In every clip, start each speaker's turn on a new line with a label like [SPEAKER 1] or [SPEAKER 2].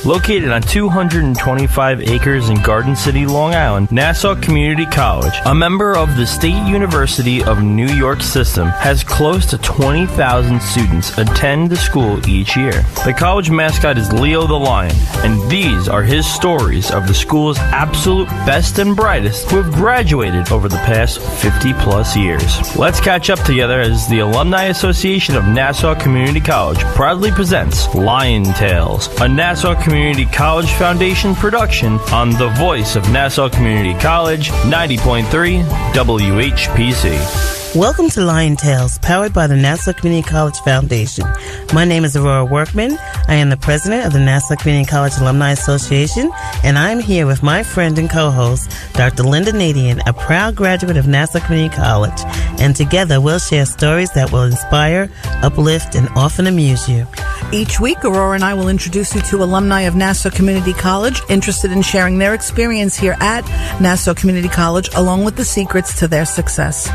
[SPEAKER 1] Located on 225 acres in Garden City, Long Island, Nassau Community College, a member of the State University of New York system, has close to 20,000 students attend the school each year. The college mascot is Leo the Lion, and these are his stories of the school's absolute best and brightest who have graduated over the past 50-plus years. Let's catch up together as the Alumni Association of Nassau Community College proudly presents Lion Tales, a Nassau Community College Foundation production on the voice of Nassau Community College, 90.3 WHPC.
[SPEAKER 2] Welcome to Lion Tales, powered by the Nassau Community College Foundation. My name is Aurora Workman. I am the president of the Nassau Community College Alumni Association, and I'm here with my friend and co-host, Dr. Lynnda Nadien, a proud graduate of Nassau Community College. And together we'll share stories that will inspire, uplift, and often amuse you.
[SPEAKER 3] Each week, Aurora and I will introduce you to alumni of Nassau Community College interested in sharing their experience here at Nassau Community College, along with the secrets to their success.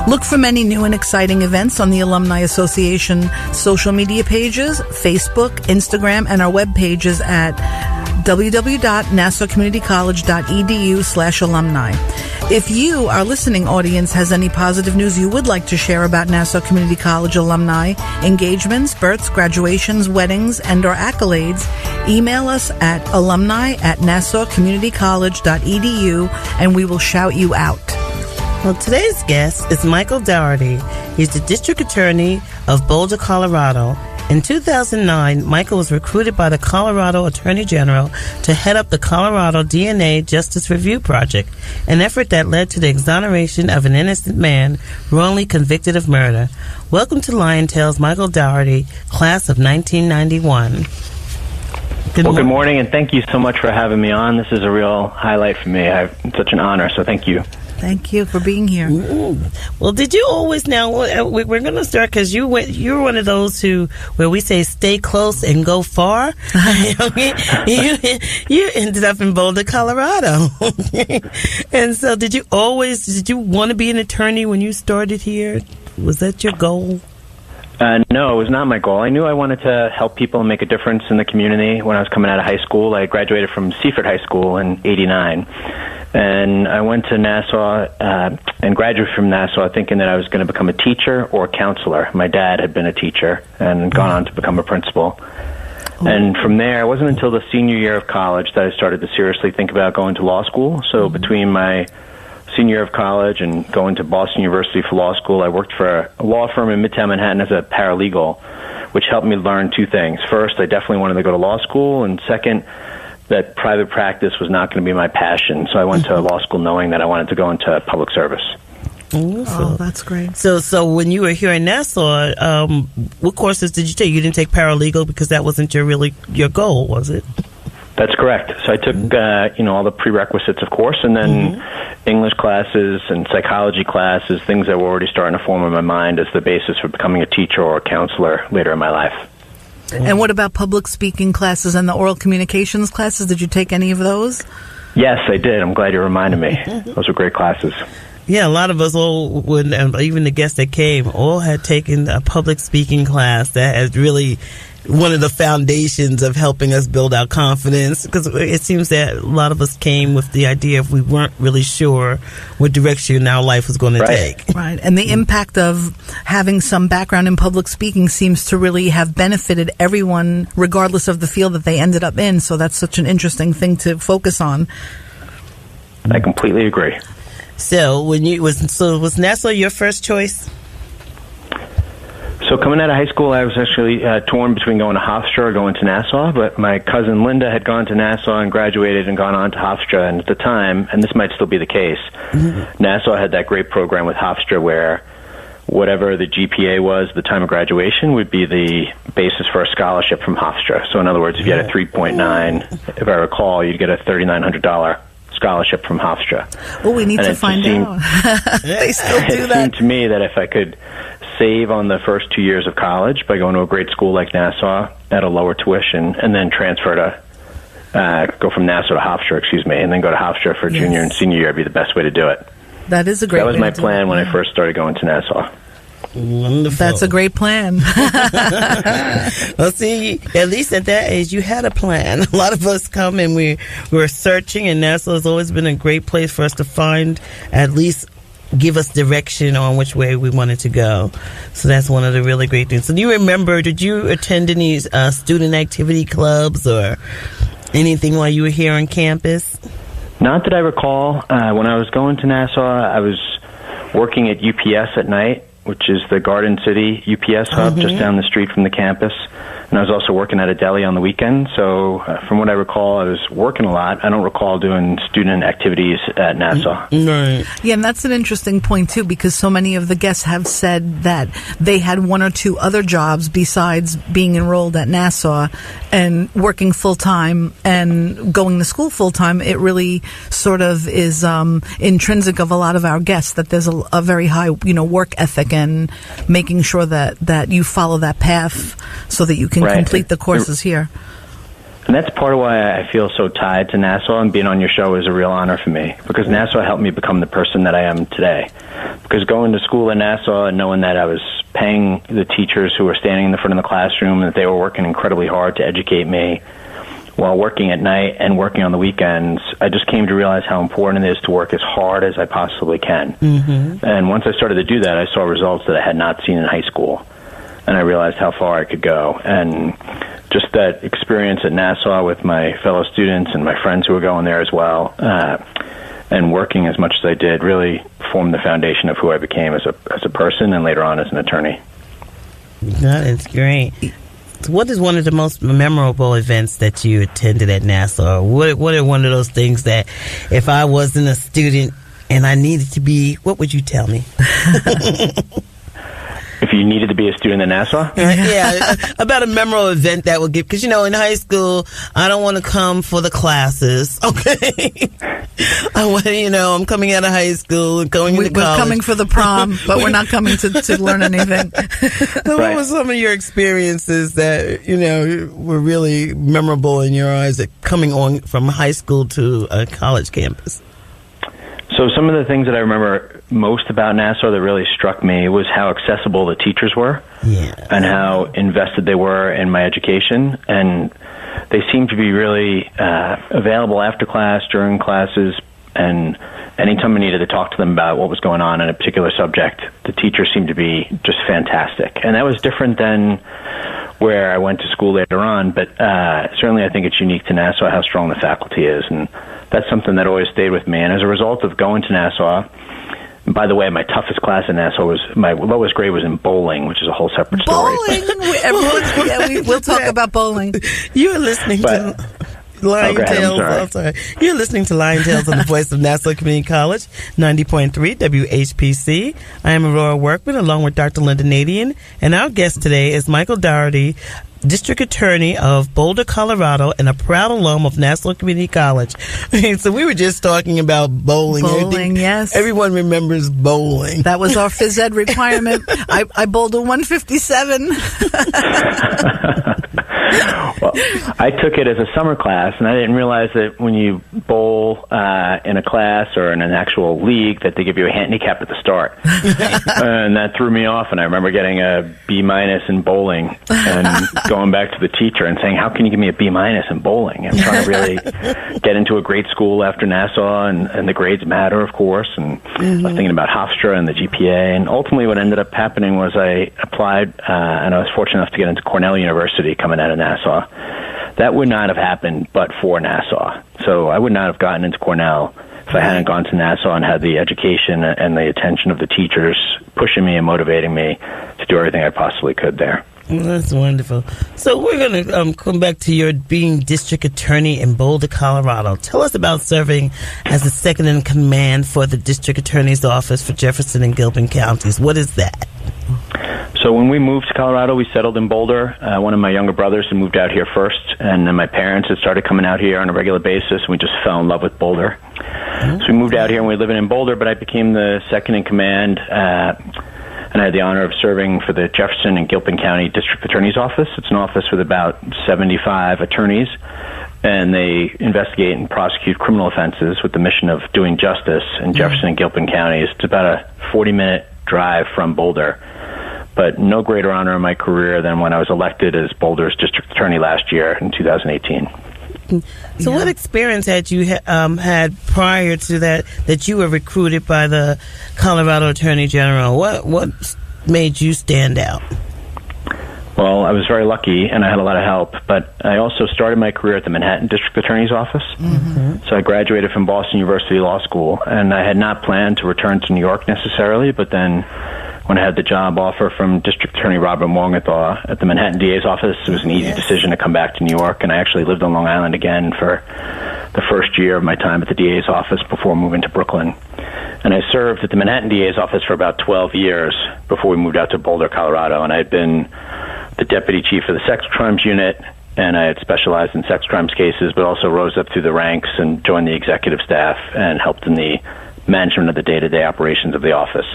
[SPEAKER 3] Look for many new and exciting events on the Alumni Association social media pages, Facebook, Instagram, and our web pages at www.nassaucommunitycollege.edu/alumni. If you, our listening audience, has any positive news you would like to share about Nassau Community College alumni, engagements, births, graduations, weddings, and or accolades, email us at alumni@nassaucommunitycollege.edu and we will shout you out.
[SPEAKER 2] Well, today's guest is Michael Dougherty. He's the district attorney of Boulder, Colorado. In 2009, Michael was recruited by the Colorado Attorney General to head up the Colorado DNA Justice Review Project, an effort that led to the exoneration of an innocent man wrongly convicted of murder. Welcome to Lion Tales, Michael Dougherty, class of 1991.
[SPEAKER 4] Good morning, and thank you so much for having me on. This is a real highlight for me. It's such an honor, so thank you.
[SPEAKER 3] Thank you for being here.
[SPEAKER 2] Well, did you always, now we're going to start because you were one of those where we say stay close and go far. you ended up in Boulder, Colorado. And so did you want to be an attorney when you started here? Was that your goal?
[SPEAKER 4] No, it was not my goal. I knew I wanted to help people and make a difference in the community when I was coming out of high school. I graduated from Seaford High School in '89. And I went to Nassau and graduated from Nassau thinking that I was going to become a teacher or a counselor. My dad had been a teacher and gone on to become a principal. And from there, it wasn't until the senior year of college that I started to seriously think about going to law school. So between my senior year of college and going to Boston University for law school, I worked for a law firm in Midtown Manhattan as a paralegal, which helped me learn two things. First, I definitely wanted to go to law school, and second, that private practice was not going to be my passion. So I went to law school knowing that I wanted to go into public service.
[SPEAKER 3] Oh, that's great.
[SPEAKER 2] So when you were here in Nassau, what courses did you take? You didn't take paralegal because that wasn't your goal, was it?
[SPEAKER 4] That's correct. So I took all the prerequisites, of course, and then English classes and psychology classes, things that were already starting to form in my mind as the basis for becoming a teacher or a counselor later in my life.
[SPEAKER 3] And what about public speaking classes and the oral communications classes? Did you take any of those?
[SPEAKER 4] Yes, I did. I'm glad you reminded me. Those were great classes.
[SPEAKER 2] Yeah, a lot of us all, even the guests that came, all had taken a public speaking class that has really one of the foundations of helping us build our confidence, because it seems that a lot of us came with the idea if we weren't really sure what direction our life was going to take.
[SPEAKER 3] Right, and the impact of having some background in public speaking seems to really have benefited everyone, regardless of the field that they ended up in, so that's such an interesting thing to focus on.
[SPEAKER 4] I completely agree.
[SPEAKER 2] So was Nassau your first choice?
[SPEAKER 4] So coming out of high school, I was actually torn between going to Hofstra or going to Nassau, but my cousin Lynnda had gone to Nassau and graduated and gone on to Hofstra, and at the time, and this might still be the case, Nassau had that great program with Hofstra where whatever the GPA was at the time of graduation would be the basis for a scholarship from Hofstra. So in other words, if you had a 3.9, if I recall, you'd get a $3,900 scholarship from Hofstra.
[SPEAKER 3] Oh, we need to find out. They still do that.
[SPEAKER 4] It seemed to me that if I could save on the first 2 years of college by going to a great school like Nassau at a lower tuition and then transfer to go from Nassau to Hofstra, and then go to Hofstra for junior and senior year would be the best way to do it.
[SPEAKER 3] That is a great way.
[SPEAKER 4] That was my plan when I first started going to Nassau.
[SPEAKER 2] Wonderful.
[SPEAKER 3] That's a great plan.
[SPEAKER 2] Well, see, at least at that age, you had a plan. A lot of us come and we're searching, and NASA has always been a great place for us to find, at least give us direction on which way we wanted to go. So that's one of the really great things. So do you remember, did you attend any student activity clubs or anything while you were here on campus?
[SPEAKER 4] Not that I recall. When I was going to Nassau, I was working at UPS at night, which is the Garden City UPS hub just down the street from the campus. And I was also working at a deli on the weekend. So from what I recall, I was working a lot. I don't recall doing student activities at Nassau.
[SPEAKER 2] Right.
[SPEAKER 3] Yeah, and that's an interesting point, too, because so many of the guests have said that they had one or two other jobs besides being enrolled at Nassau and working full-time and going to school full-time. It really sort of is intrinsic of a lot of our guests that there's a very high, work ethic and making sure that you follow that path so that you can complete the courses here.
[SPEAKER 4] And that's part of why I feel so tied to Nassau, and being on your show is a real honor for me, because Nassau helped me become the person that I am today. Because going to school in Nassau and knowing that I was paying the teachers who were standing in the front of the classroom, and that they were working incredibly hard to educate me while working at night and working on the weekends, I just came to realize how important it is to work as hard as I possibly can. And once I started to do that, I saw results that I had not seen in high school. And I realized how far I could go. And just that experience at Nassau with my fellow students and my friends who were going there as well, and working as much as I did, really formed the foundation of who I became as a person and later on as an attorney.
[SPEAKER 2] That is great. What is one of the most memorable events that you attended at Nassau? What are one of those things that if I wasn't a student and I needed to be, what would you tell me?
[SPEAKER 4] If you needed to be a student at Nassau?
[SPEAKER 2] Yeah, about a memorable event that would give, because, in high school, I don't want to come for the classes, okay? I want I'm coming out of high school and going into college.
[SPEAKER 3] We're coming for the prom, but we're not coming to learn anything.
[SPEAKER 2] So what were some of your experiences that, were really memorable in your eyes coming on from high school to a college campus?
[SPEAKER 4] So some of the things that I remember most about Nassau that really struck me was how accessible the teachers were, and how invested they were in my education. And they seemed to be really available after class, during classes, and anytime I needed to talk to them about what was going on in a particular subject, the teachers seemed to be just fantastic. And that was different than where I went to school later on, but certainly I think it's unique to Nassau how strong the faculty is, and that's something that always stayed with me. And as a result of going to Nassau, and by the way, my toughest class in Nassau my lowest grade was in bowling, which is a whole separate story.
[SPEAKER 3] Bowling? We'll talk about bowling.
[SPEAKER 2] You are listening to Lion Tales. You're listening to Lion Tales on the voice of Nassau Community College, 90.3 WHPC. I am Aurora Workman, along with Dr. Lynnda Nadien, and our guest today is Michael Dougherty, District Attorney of Boulder, Colorado, and a proud alum of Nassau Community College. So we were just talking about bowling.
[SPEAKER 3] Bowling, yes.
[SPEAKER 2] Everyone remembers bowling.
[SPEAKER 3] That was our phys ed requirement. I bowled a 157.
[SPEAKER 4] Well, I took it as a summer class, and I didn't realize that when you bowl in a class or in an actual league that they give you a handicap at the start. And that threw me off, and I remember getting a B- in bowling and going back to the teacher and saying, how can you give me a B- in bowling? I'm trying to really get into a great school after Nassau, and the grades matter, of course, and I was thinking about Hofstra and the GPA, and ultimately what ended up happening was I applied, and I was fortunate enough to get into Cornell University coming out of Nassau. That would not have happened but for Nassau. So I would not have gotten into Cornell if I hadn't gone to Nassau and had the education and the attention of the teachers pushing me and motivating me to do everything I possibly could there.
[SPEAKER 2] Well, that's wonderful. So we're going to come back to your being district attorney in Boulder, Colorado. Tell us about serving as the second in command for the district attorney's office for Jefferson and Gilpin counties. What is that?
[SPEAKER 4] So when we moved to Colorado, we settled in Boulder. One of my younger brothers had moved out here first, and then my parents had started coming out here on a regular basis, and we just fell in love with Boulder. So we moved out here, and we were living in Boulder, but I became the second in command, and I had the honor of serving for the Jefferson and Gilpin County District Attorney's Office. It's an office with about 75 attorneys, and they investigate and prosecute criminal offenses with the mission of doing justice in Jefferson and Gilpin counties. It's about a 40-minute drive from Boulder. but no greater honor in my career than when I was elected as Boulder's district attorney last year in 2018.
[SPEAKER 2] So what experience had you had prior to that you were recruited by the Colorado Attorney General? What made you stand out?
[SPEAKER 4] Well, I was very lucky, and I had a lot of help, but I also started my career at the Manhattan District Attorney's Office. Mm-hmm. So I graduated from Boston University Law School, and I had not planned to return to New York necessarily, but then when I had the job offer from District Attorney Robert Morgenthau at the Manhattan DA's office, it was an easy decision to come back to New York, and I actually lived on Long Island again for the first year of my time at the DA's office before moving to Brooklyn. And I served at the Manhattan DA's office for about 12 years before we moved out to Boulder, Colorado, and I had been the deputy chief of the sex crimes unit, and I had specialized in sex crimes cases, but also rose up through the ranks and joined the executive staff and helped in the management of the day-to-day operations of the office.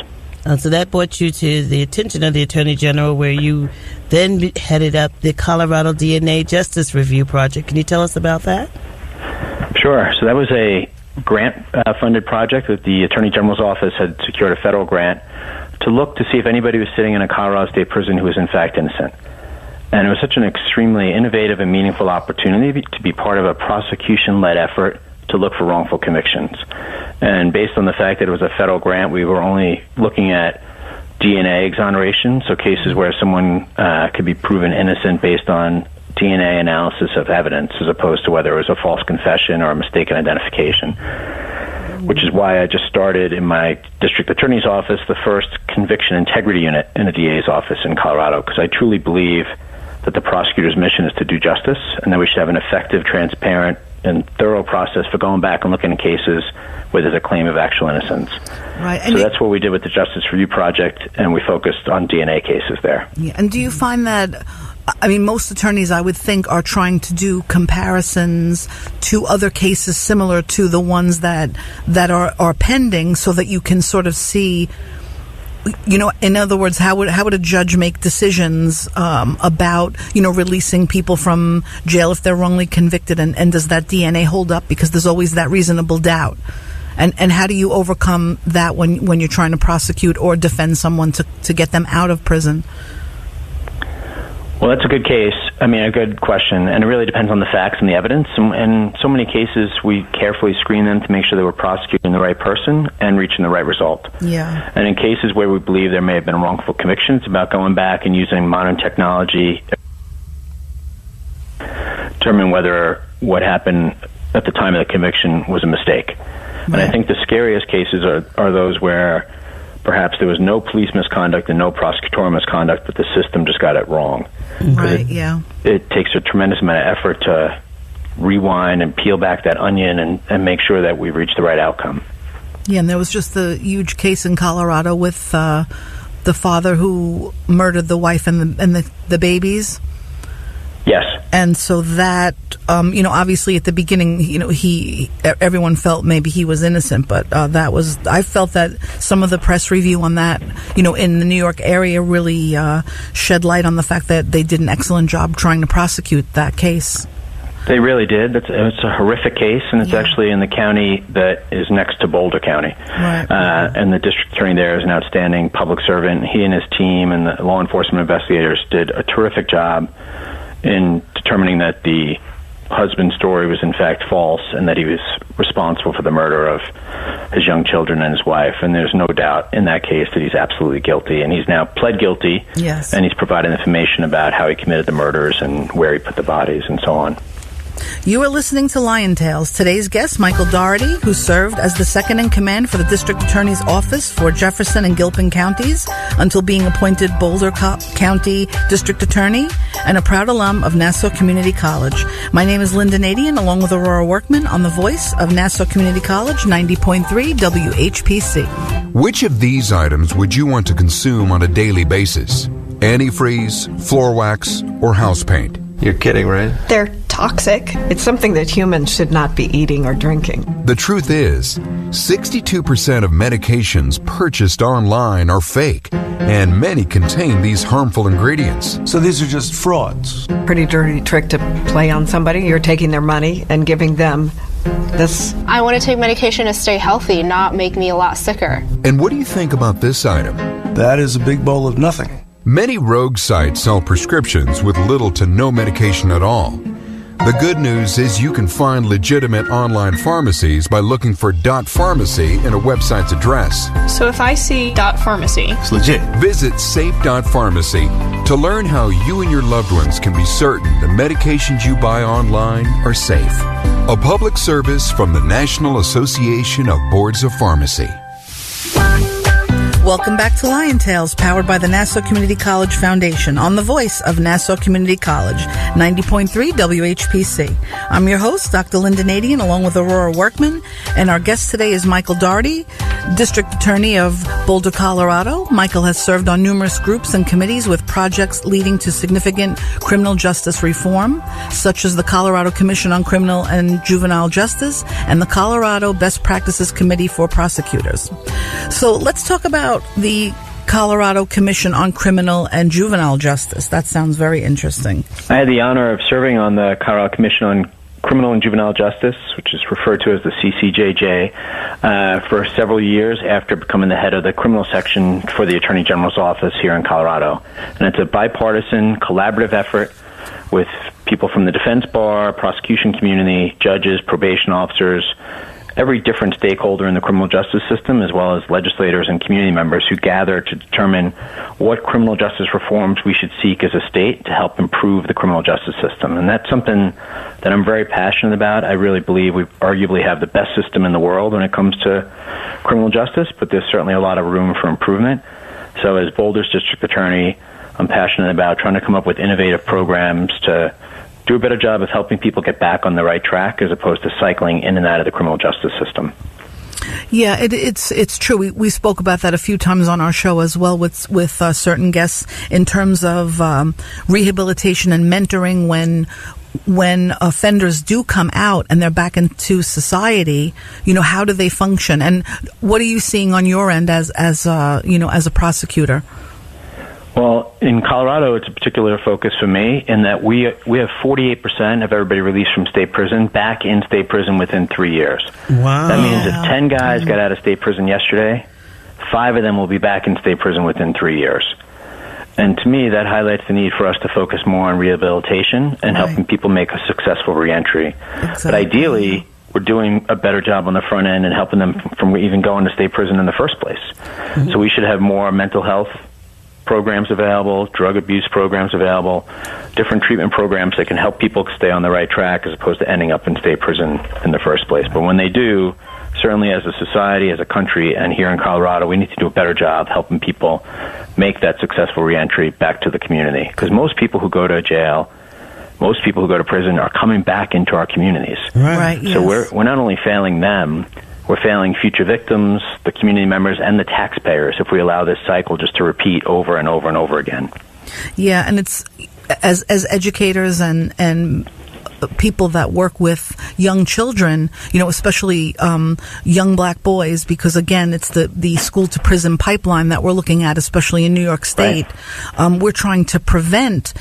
[SPEAKER 2] So that brought you to the attention of the Attorney General, where you then headed up the Colorado DNA Justice Review Project. Can you tell us about that?
[SPEAKER 4] Sure. So that was a grant-funded project that the Attorney General's office had secured a federal grant to look to see if anybody was sitting in a Colorado State prison who was in fact innocent. And it was such an extremely innovative and meaningful opportunity to be part of a prosecution-led effort to look for wrongful convictions. And based on the fact that it was a federal grant, we were only looking at DNA exoneration, so cases where someone could be proven innocent based on DNA analysis of evidence, as opposed to whether it was a false confession or a mistaken identification. Which is why I just started in my district attorney's office the first conviction integrity unit in the DA's office in Colorado, because I truly believe that the prosecutor's mission is to do justice, and that we should have an effective, transparent, and thorough process for going back and looking at cases where there's a claim of actual innocence.
[SPEAKER 3] Right.
[SPEAKER 4] So that's what we did with the Justice Review Project, and we focused on DNA cases there.
[SPEAKER 3] Yeah. And do you find that, I mean, most attorneys, I would think, are trying to do comparisons to other cases similar to the ones that are pending, so that you can sort of see, you know, in other words, how would a judge make decisions about, you know, releasing people from jail if they're wrongly convicted, and does that DNA hold up? Because there's always that reasonable doubt. And how do you overcome that when you're trying to prosecute or defend someone to get them out of prison?
[SPEAKER 4] Well, that's a good case. I mean, a good question. And it really depends on the facts and the evidence. And so many cases, we carefully screen them to make sure that we're prosecuting the right person and reaching the right result.
[SPEAKER 3] Yeah.
[SPEAKER 4] And in cases where we believe there may have been wrongful convictions, it's about going back and using modern technology to determine whether what happened at the time of the conviction was a mistake. Right. And I think the scariest cases are those where perhaps there was no police misconduct and no prosecutorial misconduct, but the system just got it wrong.
[SPEAKER 3] Right, yeah.
[SPEAKER 4] It takes a tremendous amount of effort to rewind and peel back that onion and make sure that we reach the right outcome.
[SPEAKER 3] Yeah, and there was just the huge case in Colorado with the father who murdered the wife and the babies.
[SPEAKER 4] Yes.
[SPEAKER 3] And so that, you know, obviously at the beginning, you know, everyone felt maybe he was innocent, but I felt that some of the press review on that, you know, in the New York area really shed light on the fact that they did an excellent job trying to prosecute that case.
[SPEAKER 4] They really did. It's a horrific case, and it's actually in the county that is next to Boulder County.
[SPEAKER 3] Right.
[SPEAKER 4] And the district attorney there is an outstanding public servant. He and his team and the law enforcement investigators did a terrific job in determining that the husband's story was in fact false and that he was responsible for the murder of his young children and his wife. And there's no doubt in that case that he's absolutely guilty. And he's now pled guilty.
[SPEAKER 3] Yes.
[SPEAKER 4] And he's provided information about how he committed the murders and where he put the bodies and so on.
[SPEAKER 3] You are listening to Lion Tales. Today's guest, Michael Dougherty, who served as the second in command for the District Attorney's Office for Jefferson and Gilpin counties until being appointed Boulder County District Attorney, and a proud alum of Nassau Community College. My name is Lynnda Nadien, along with Aurora Workman, on the voice of Nassau Community College, 90.3 WHPC.
[SPEAKER 5] Which of these items would you want to consume on a daily basis? Antifreeze, floor wax, or house paint?
[SPEAKER 6] You're kidding, right?
[SPEAKER 7] They're toxic. It's something that humans should not be eating or drinking.
[SPEAKER 5] The truth is, 62% of medications purchased online are fake, and many contain these harmful ingredients.
[SPEAKER 6] So these are just frauds.
[SPEAKER 7] Pretty dirty trick to play on somebody. You're taking their money and giving them this.
[SPEAKER 8] I want to take medication to stay healthy, not make me a lot sicker.
[SPEAKER 5] And what do you think about this item?
[SPEAKER 6] That is a big bowl of nothing.
[SPEAKER 5] Many rogue sites sell prescriptions with little to no medication at all. The good news is you can find legitimate online pharmacies by looking for .pharmacy in a website's address.
[SPEAKER 8] So if I see .pharmacy,
[SPEAKER 6] It's legit.
[SPEAKER 5] Visit safe.pharmacy to learn how you and your loved ones can be certain the medications you buy online are safe. A public service from the National Association of Boards of Pharmacy.
[SPEAKER 3] Welcome back to Lion Tales, powered by the Nassau Community College Foundation, on the voice of Nassau Community College, 90.3 WHPC. I'm your host, Dr. Lynnda Nadien, along with Aurora Workman, and our guest today is Michael Dougherty, District Attorney of Boulder, Colorado. Michael has served on numerous groups and committees with projects leading to significant criminal justice reform, such as the Colorado Commission on Criminal and Juvenile Justice and the Colorado Best Practices Committee for Prosecutors. So let's talk about the Colorado Commission on Criminal and Juvenile Justice. That sounds very interesting.
[SPEAKER 4] I had the honor of serving on the Colorado Commission on Criminal and Juvenile Justice, which is referred to as the CCJJ, for several years after becoming the head of the criminal section for the Attorney General's office here in Colorado. And it's a bipartisan, collaborative effort with people from the defense bar, prosecution community, judges, probation officers, every different stakeholder in the criminal justice system, as well as legislators and community members who gather to determine what criminal justice reforms we should seek as a state to help improve the criminal justice system. And that's something that I'm very passionate about. I really believe we arguably have the best system in the world when it comes to criminal justice, but there's certainly a lot of room for improvement. So as Boulder's district attorney, I'm passionate about trying to come up with innovative programs to do a better job of helping people get back on the right track as opposed to cycling in and out of the criminal justice system.
[SPEAKER 3] Yeah, it's true. We spoke about that a few times on our show as well with certain guests in terms of rehabilitation and mentoring when offenders do come out and they're back into society. How do they function? And what are you seeing on your end as a prosecutor?
[SPEAKER 4] Well, in Colorado, it's a particular focus for me in that we have 48% of everybody released from state prison back in state prison within 3 years.
[SPEAKER 2] Wow.
[SPEAKER 4] That means if 10 guys got out of state prison yesterday, 5 of them will be back in state prison within 3 years. And to me, that highlights the need for us to focus more on rehabilitation and helping people make a successful reentry.
[SPEAKER 3] Exactly.
[SPEAKER 4] But ideally, we're doing a better job on the front end and helping them from even going to state prison in the first place. Mm-hmm. So we should have more mental health programs available, drug abuse programs available, different treatment programs that can help people stay on the right track as opposed to ending up in state prison in the first place. But when they do, certainly as a society, as a country, and here in Colorado, we need to do a better job helping people make that successful reentry back to the community. Because most people who go to jail, most people who go to prison are coming back into our communities.
[SPEAKER 3] Right.
[SPEAKER 4] So
[SPEAKER 3] yes.
[SPEAKER 4] we're not only failing them, we're failing future victims, the community members, and the taxpayers if we allow this cycle just to repeat over and over and over again.
[SPEAKER 3] Yeah, and it's as educators and people that work with young children, especially young black boys, because again, it's the school to prison pipeline that we're looking at, especially in New York State. Right. We're trying to prevent.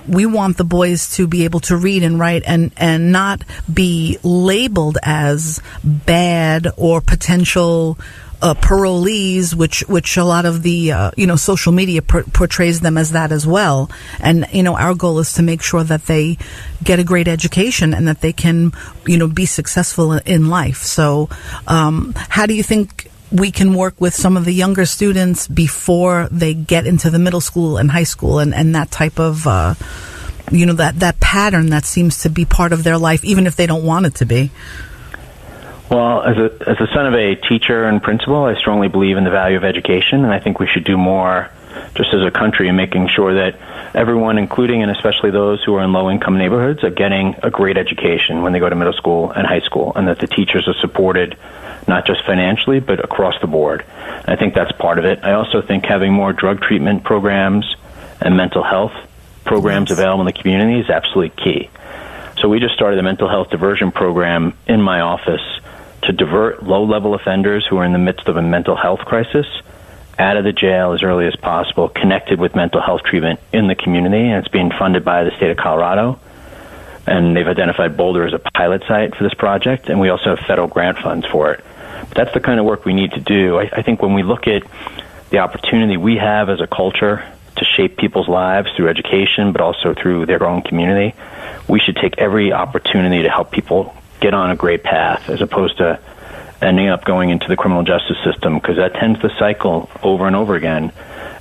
[SPEAKER 3] We want the boys to be able to read and write and not be labeled as bad or potential parolees, which a lot of the social media portrays them as that as well. And our goal is to make sure that they get a great education and that they can be successful in life. So how do you think we can work with some of the younger students before they get into the middle school and high school and that type of that pattern that seems to be part of their life, even if they don't want it to be?
[SPEAKER 4] Well, as a son of a teacher and principal, I strongly believe in the value of education, and I think we should do more just as a country in making sure that everyone, including and especially those who are in low-income neighborhoods, are getting a great education when they go to middle school and high school, and that the teachers are supported not just financially, but across the board. I think that's part of it. I also think having more drug treatment programs and mental health programs available in the community is absolutely key. So we just started a mental health diversion program in my office to divert low-level offenders who are in the midst of a mental health crisis out of the jail as early as possible, connected with mental health treatment in the community, and it's being funded by the state of Colorado. And they've identified Boulder as a pilot site for this project, and we also have federal grant funds for it. But that's the kind of work we need to do. I think when we look at the opportunity we have as a culture to shape people's lives through education, but also through their own community, we should take every opportunity to help people get on a great path, as opposed to ending up going into the criminal justice system, because that tends to cycle over and over again,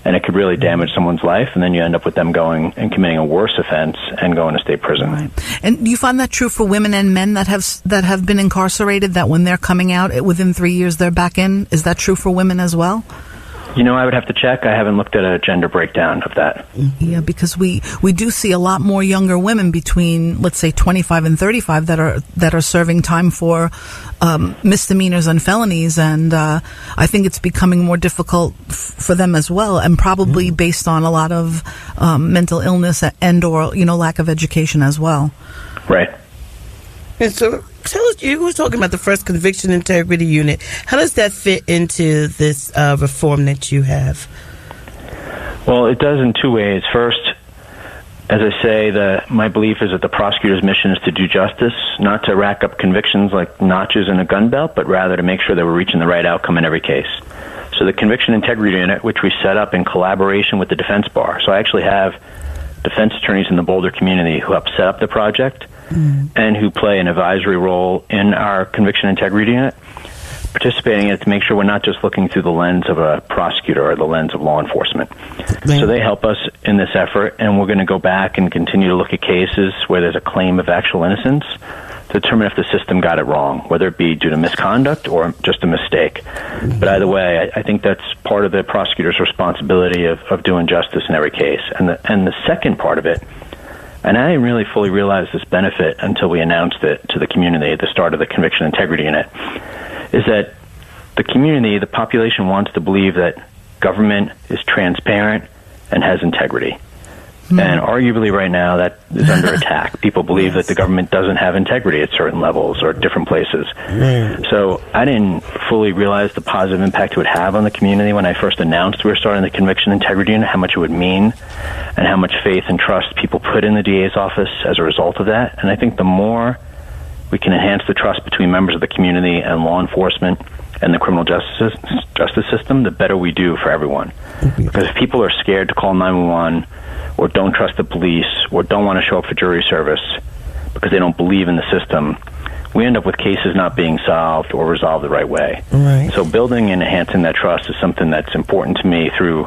[SPEAKER 4] and it could really damage someone's life, and then you end up with them going and committing a worse offense and going to state prison.
[SPEAKER 3] Right. And do you find that true for women and men that have been incarcerated, that when they're coming out within 3 years they're back in? Is that true for women as well?
[SPEAKER 4] I would have to check. I haven't looked at a gender breakdown of that.
[SPEAKER 3] Yeah, because we do see a lot more younger women between, let's say, 25 and 35 that are serving time for misdemeanors and felonies, and I think it's becoming more difficult for them as well, and probably based on a lot of mental illness and or lack of education as well.
[SPEAKER 4] Right.
[SPEAKER 2] And so, tell us, you were talking about the first Conviction Integrity Unit. How does that fit into this reform that you have?
[SPEAKER 4] Well, it does in two ways. First, as I say, my belief is that the prosecutor's mission is to do justice, not to rack up convictions like notches in a gun belt, but rather to make sure that we're reaching the right outcome in every case. So the Conviction Integrity Unit, which we set up in collaboration with the defense bar. So I actually have defense attorneys in the Boulder community who help set up the project and who play an advisory role in our Conviction Integrity Unit, participating in it to make sure we're not just looking through the lens of a prosecutor or the lens of law enforcement. So they help us in this effort, and we're going to go back and continue to look at cases where there's a claim of actual innocence to determine if the system got it wrong, whether it be due to misconduct or just a mistake. But either way, I think that's part of the prosecutor's responsibility of doing justice in every case. And the second part of it, and I didn't really fully realize this benefit until we announced it to the community at the start of the Conviction Integrity Unit, is that the community, the population, wants to believe that government is transparent and has integrity. And arguably right now that is under attack. People believe that the government doesn't have integrity at certain levels or at different places. So I didn't fully realize the positive impact it would have on the community when I first announced we were starting the Conviction Integrity Unit, how much it would mean and how much faith and trust people put in the DA's office as a result of that. And I think the more we can enhance the trust between members of the community and law enforcement and the criminal justice system, the better we do for everyone. Because if people are scared to call 911 or don't trust the police or don't want to show up for jury service because they don't believe in the system, we end up with cases not being solved or resolved the right way. So building and enhancing that trust is something that's important to me through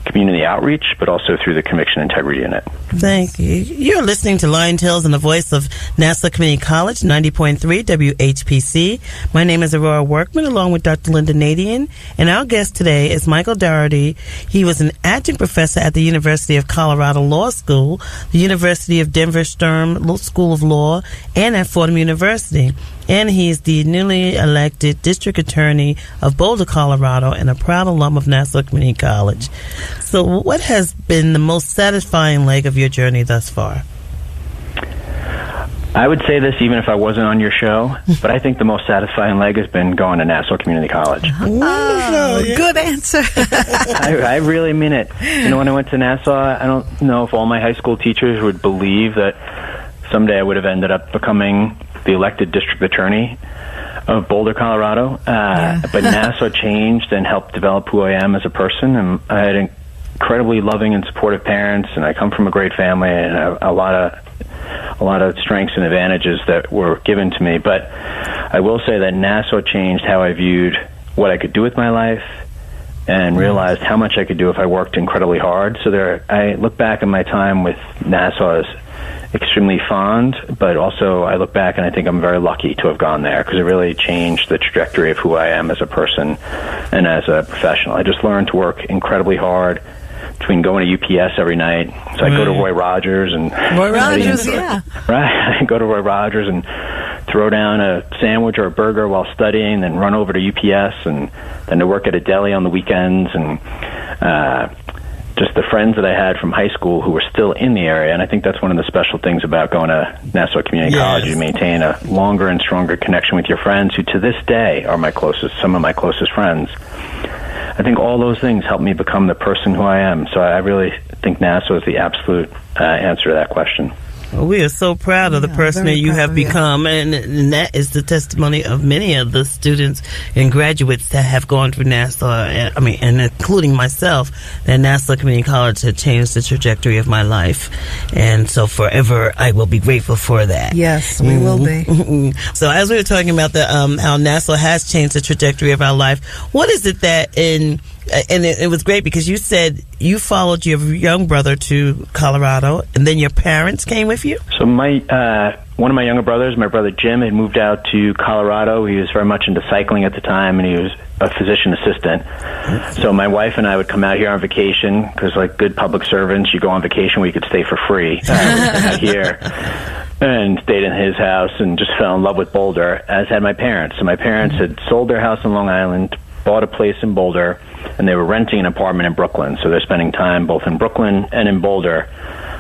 [SPEAKER 4] community outreach, but also through the Conviction Integrity Unit.
[SPEAKER 2] Thank you. You're listening to Lion Tales and the voice of Nassau Community College, 90.3 WHPC. My name is Aurora Workman, along with Dr. Lynnda Nadien, and our guest today is Michael Dougherty. He was an adjunct professor at the University of Colorado Law School, the University of Denver Stern School of Law, and at Fordham University. And he's the newly elected district attorney of Boulder, Colorado, and a proud alum of Nassau Community College. So what has been the most satisfying leg of your journey thus far?
[SPEAKER 4] I would say this even if I wasn't on your show, but I think the most satisfying leg has been going to Nassau Community College.
[SPEAKER 3] Good answer.
[SPEAKER 4] I really mean it. When I went to Nassau, I don't know if all my high school teachers would believe that someday I would have ended up becoming the elected district attorney of Boulder, Colorado. But Nassau changed and helped develop who I am as a person. And I had incredibly loving and supportive parents, and I come from a great family and a lot of strengths and advantages that were given to me. But I will say that Nassau changed how I viewed what I could do with my life and realized how much I could do if I worked incredibly hard. So I look back on my time with Nassau as extremely fond, but also I look back and I think I'm very lucky to have gone there because it really changed the trajectory of who I am as a person and as a professional. I just learned to work incredibly hard between going to UPS every night. So I go to Roy Rogers and I go to Roy Rogers and throw down a sandwich or a burger while studying, then run over to UPS and then to work at a deli on the weekends, and just the friends that I had from high school who were still in the area. And I think that's one of the special things about going to Nassau Community College. You maintain a longer and stronger connection with your friends who to this day are some of my closest friends. I think all those things helped me become the person who I am. So I really think Nassau is the absolute answer to that question.
[SPEAKER 2] Well, we are so proud of the person that you have become, and that is the testimony of many of the students and graduates that have gone through Nassau. I mean, and including myself, that Nassau Community College had changed the trajectory of my life, and so forever I will be grateful for that.
[SPEAKER 3] Yes, we will be.
[SPEAKER 2] So, as we were talking about how Nassau has changed the trajectory of our life, what is it that and it was great because you said you followed your young brother to Colorado, and then your parents came with you?
[SPEAKER 4] So one of my younger brothers, my brother Jim, had moved out to Colorado. He was very much into cycling at the time, and he was a physician assistant. So my wife and I would come out here on vacation because, like good public servants, you go on vacation where you could stay for free. Out here and stayed in his house and just fell in love with Boulder, as had my parents. So my parents had sold their house in Long Island, bought a place in Boulder, and they were renting an apartment in Brooklyn. So they're spending time both in Brooklyn and in Boulder.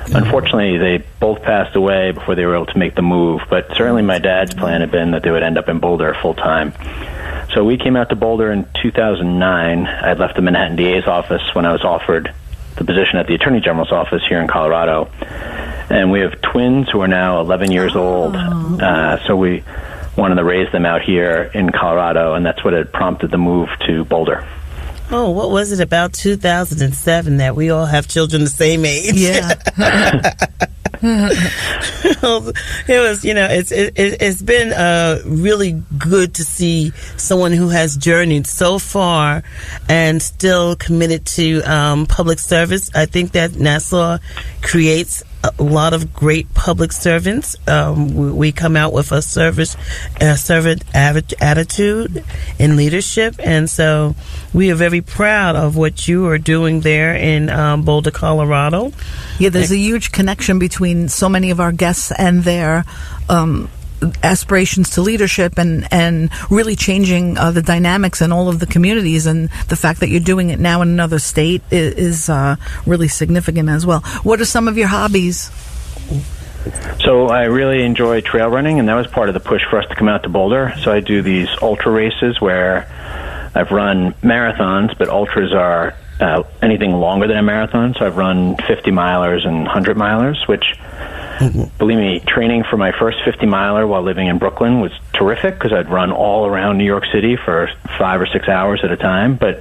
[SPEAKER 4] Unfortunately, they both passed away before they were able to make the move, but certainly my dad's plan had been that they would end up in Boulder full time. So we came out to Boulder in 2009. I had left the Manhattan DA's office when I was offered the position at the Attorney General's office here in Colorado. And we have twins who are now 11 years old. So we wanted to raise them out here in Colorado, and that's what had prompted the move to Boulder.
[SPEAKER 2] Oh, what was it about 2007 that we all have children the same age?
[SPEAKER 3] Yeah.
[SPEAKER 2] It was, it's been really good to see someone who has journeyed so far and still committed to public service. I think that Nassau creates a lot of great public servants. We come out with a servant attitude in leadership, and so we are very proud of what you are doing there in Boulder, Colorado.
[SPEAKER 3] Yeah, there's a huge connection between so many of our guests and their aspirations to leadership and really changing the dynamics in all of the communities, and the fact that you're doing it now in another state is really significant as well. What are some of your hobbies?
[SPEAKER 4] So I really enjoy trail running, and that was part of the push for us to come out to Boulder. So I do these ultra races where I've run marathons, but ultras are anything longer than a marathon. So I've run 50 milers and 100 milers, which, believe me, training for my first 50 miler while living in Brooklyn was terrific because I'd run all around New York City for 5 or 6 hours at a time, but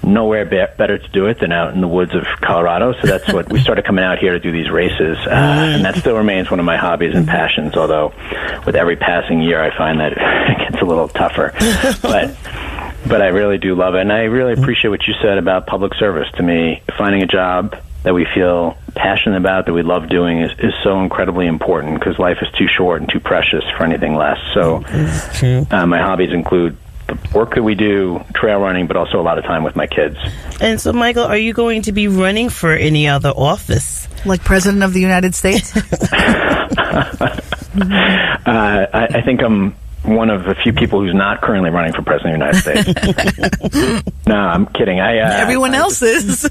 [SPEAKER 4] nowhere better to do it than out in the woods of Colorado. So that's what we started coming out here to do these races, and that still remains one of my hobbies and passions, although with every passing year I find that it gets a little tougher. But I really do love it, and I really appreciate what you said about public service. To me, finding a job that we feel passionate about, that we love doing, is so incredibly important because life is too short and too precious for anything less. So my hobbies include the work that we do, trail running, but also a lot of time with my kids.
[SPEAKER 2] And so, Michael, are you going to be running for any other office?
[SPEAKER 3] Like President of the United States?
[SPEAKER 4] I think I'm one of a few people who's not currently running for President of the United States. No, I'm kidding.
[SPEAKER 3] Everyone else is.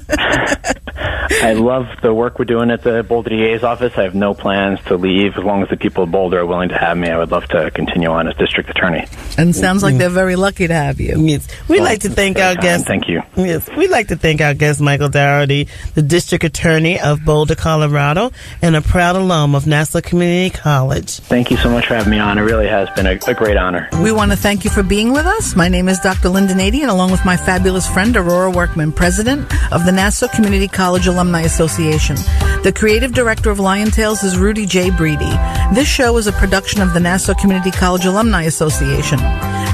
[SPEAKER 4] I love the work we're doing at the Boulder DA's office. I have no plans to leave. As long as the people of Boulder are willing to have me, I would love to continue on as district attorney.
[SPEAKER 3] And sounds like they're very lucky to have you.
[SPEAKER 2] Yes. We'd like to thank our guest.
[SPEAKER 4] Thank you.
[SPEAKER 2] Yes, we'd like to thank our guest, Michael Dougherty, the district attorney of Boulder, Colorado, and a proud alum of Nassau Community College.
[SPEAKER 4] Thank you so much for having me on. It really has been a great honor.
[SPEAKER 3] We want to thank you for being with us. My name is Dr. Lynnda Nadien, along with my fabulous friend, Aurora Workman, president of the Nassau Community College Alumni Association. The creative director of Lion Tales is Rudy J. Breedy. This show is a production of the Nassau Community College Alumni Association.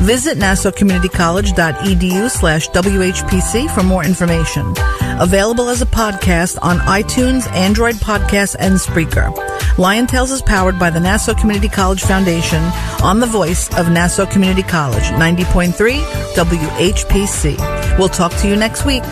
[SPEAKER 3] Visit nassaucommunitycollege.edu/WHPC for more information. Available as a podcast on iTunes, Android Podcasts, and Spreaker. Lion Tales is powered by the Nassau Community College Foundation on the voice of Nassau Community College, 90.3 WHPC. We'll talk to you next week.